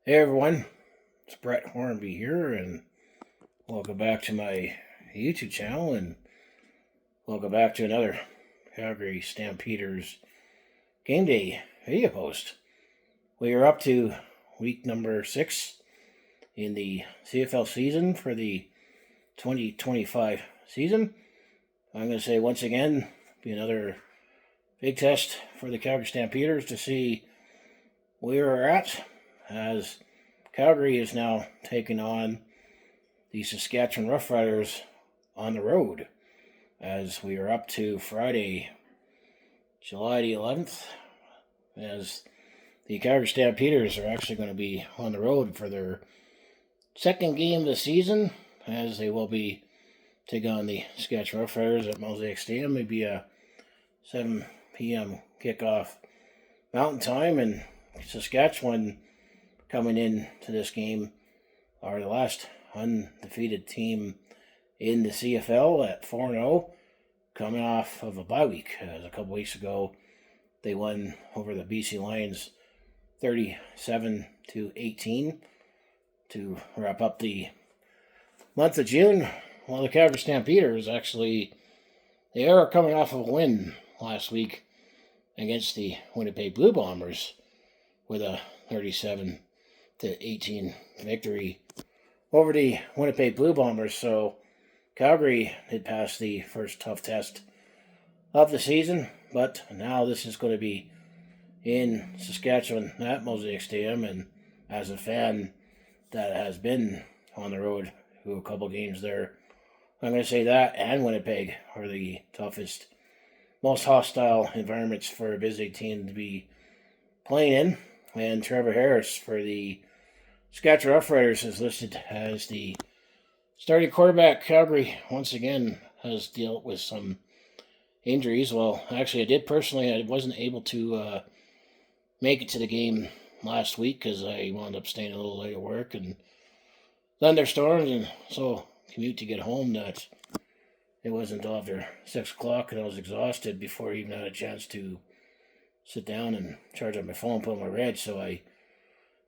Hey everyone, it's Brett Hornby here, and welcome back to my YouTube channel, and welcome back to another Calgary Stampeders game day video post. We are up to week number 6 in the CFL season for the 2025 season. I'm going to say once again, be another big test for the Calgary Stampeders to see where we're at, as Calgary is now taking on the Saskatchewan Roughriders on the road, as we are up to Friday, July the 11th, as the Calgary Stampeders are actually going to be on the road for their second game of the season, as they will be taking on the Saskatchewan Roughriders at Mosaic Stadium. Maybe a 7 p.m. kickoff Mountain Time, and Saskatchewan coming in to this game are the last undefeated team in the CFL at 4-0, coming off of a bye week. As a couple weeks ago, they won over the BC Lions 37-18 to wrap up the month of June. While the Calgary Stampeders they are coming off of a win last week against the Winnipeg Blue Bombers with a 37-18 victory over the Winnipeg Blue Bombers. So Calgary did pass the first tough test of the season, but now this is going to be in Saskatchewan at Mosaic Stadium, and as a fan that has been on the road to a couple games there, I'm going to say that and Winnipeg are the toughest, most hostile environments for a busy team to be playing in. And Trevor Harris for the Saskatchewan Roughriders is listed as the starting quarterback. Calgary, once again, has dealt with some injuries. Well, actually, I wasn't able to make it to the game last week because I wound up staying a little late at work and thunderstorms, and so commute to get home that it wasn't until after 6 o'clock, and I was exhausted before I even had a chance to sit down and charge up my phone, put on my red, so I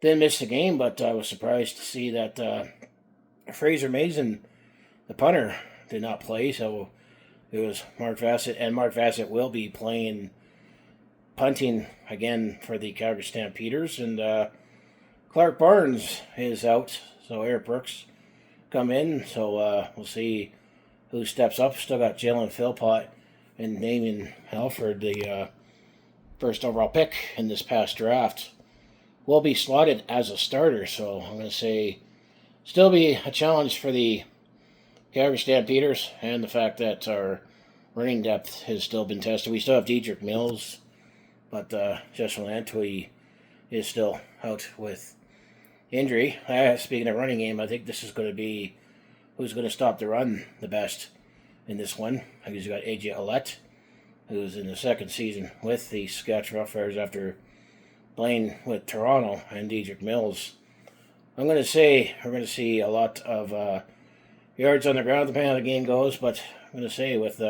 didn't miss the game. But I was surprised to see that Fraser Mason, the punter, did not play, so it was Mark Vassett, and Mark Vassett will be punting again for the Calgary Stampeders, and Clark Barnes is out, so Eric Brooks come in, so we'll see who steps up. Still got Jalen Philpott and Damien Halford, the first overall pick in this past draft, will be slotted as a starter. So I'm going to say still be a challenge for the Calgary Stampeders, and the fact that our running depth has still been tested. We still have Dedrick Mills, but Justin Antwi is still out with injury. Speaking of running game, I think this is going to be who's going to stop the run the best in this one. I guess you got AJ Ouellette, who's in the second season with the Saskatchewan Roughriders after playing with Toronto, and Dedrick Mills. I'm going to say we're going to see a lot of yards on the ground depending on how the game goes, but I'm going to say with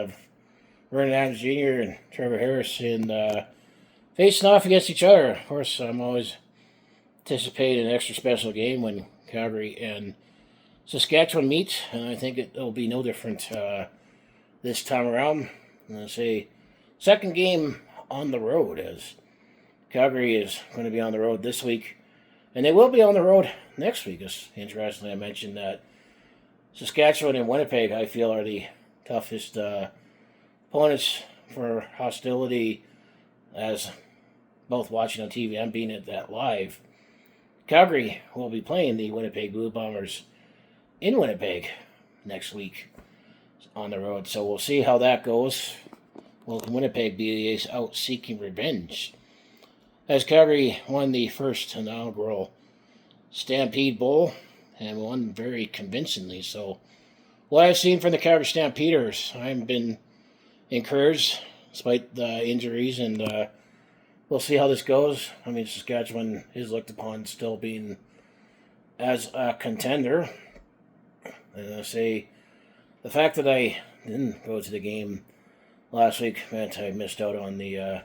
Vernon Adams Jr. and Trevor Harris facing off against each other. Of course, I'm always anticipating an extra special game when Calgary and Saskatchewan meet, and I think it'll be no different this time around. I'm going to say second game on the road, as Calgary is going to be on the road this week, and they will be on the road next week. Interestingly, I mentioned that Saskatchewan and Winnipeg, I feel, are the toughest opponents for hostility, as both watching on TV and being at that live. Calgary will be playing the Winnipeg Blue Bombers in Winnipeg next week on the road, so we'll see how that goes. Will Winnipeg be out seeking revenge, as Calgary won the first inaugural Stampede Bowl and won very convincingly? So what I've seen from the Calgary Stampeders, I've been encouraged despite the injuries, and we'll see how this goes. I mean, Saskatchewan is looked upon still being as a contender. And I say the fact that I didn't go to the game last week meant I missed out on the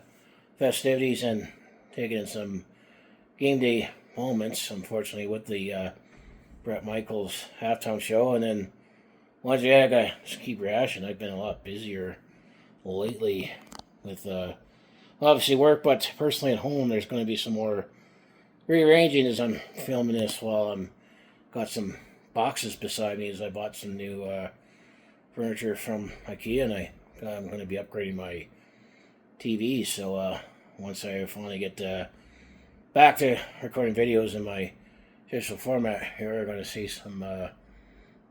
festivities and taking in some game day moments, unfortunately, with the Brett Michaels halftime show. And then once again, I just keep rehashing. I've been a lot busier lately with obviously work, but personally at home, there's going to be some more rearranging as I'm filming this while I'm got some boxes beside me as I bought some new furniture from IKEA, and I'm going to be upgrading my TV. So once I finally get back to recording videos in my official format, here we're going to see some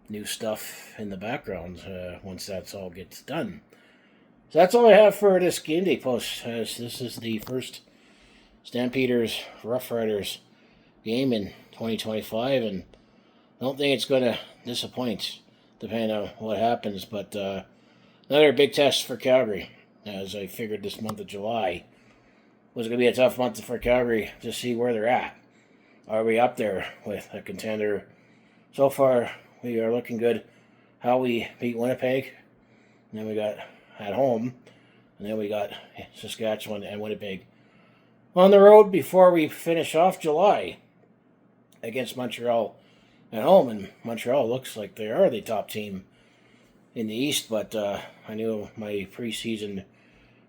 new stuff in the background once that's all gets done. So that's all I have for this game day post, as this is the first Stampeders Roughriders game in 2025, and I don't think it's going to disappoint depending on what happens, but another big test for Calgary, as I figured this month of July was going to be a tough month for Calgary to see where they're at. Are we up there with a contender? So far, we are looking good. How we beat Winnipeg, and then we got at home, and then we got Saskatchewan and Winnipeg on the road before we finish off July against Montreal at home. And Montreal looks like they are the top team in the East, but I knew my preseason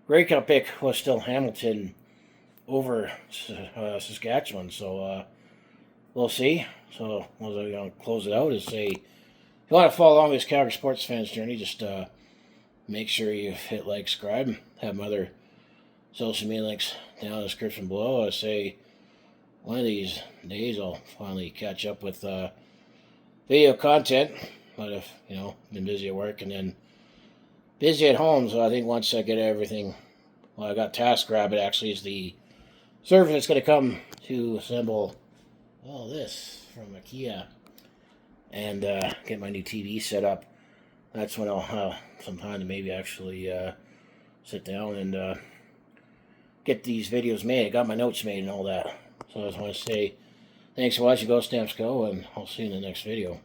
Grey Cup pick was still Hamilton over Saskatchewan, so we'll see. So what I'm going to close it out is say, if you want to follow along this Calgary sports fans journey, just make sure you hit like, subscribe, have my other social media links down in the description below. I say one of these days I'll finally catch up with video content, but if been busy at work and then busy at home, so I think once I get everything, I got TaskRabbit actually is the server that's going to come to assemble all this from IKEA and get my new TV set up. That's when I'll have some time to maybe actually sit down and get these videos made. I got my notes made and all that. So I just want to say thanks for watching Go Stamps Go, and I'll see you in the next video.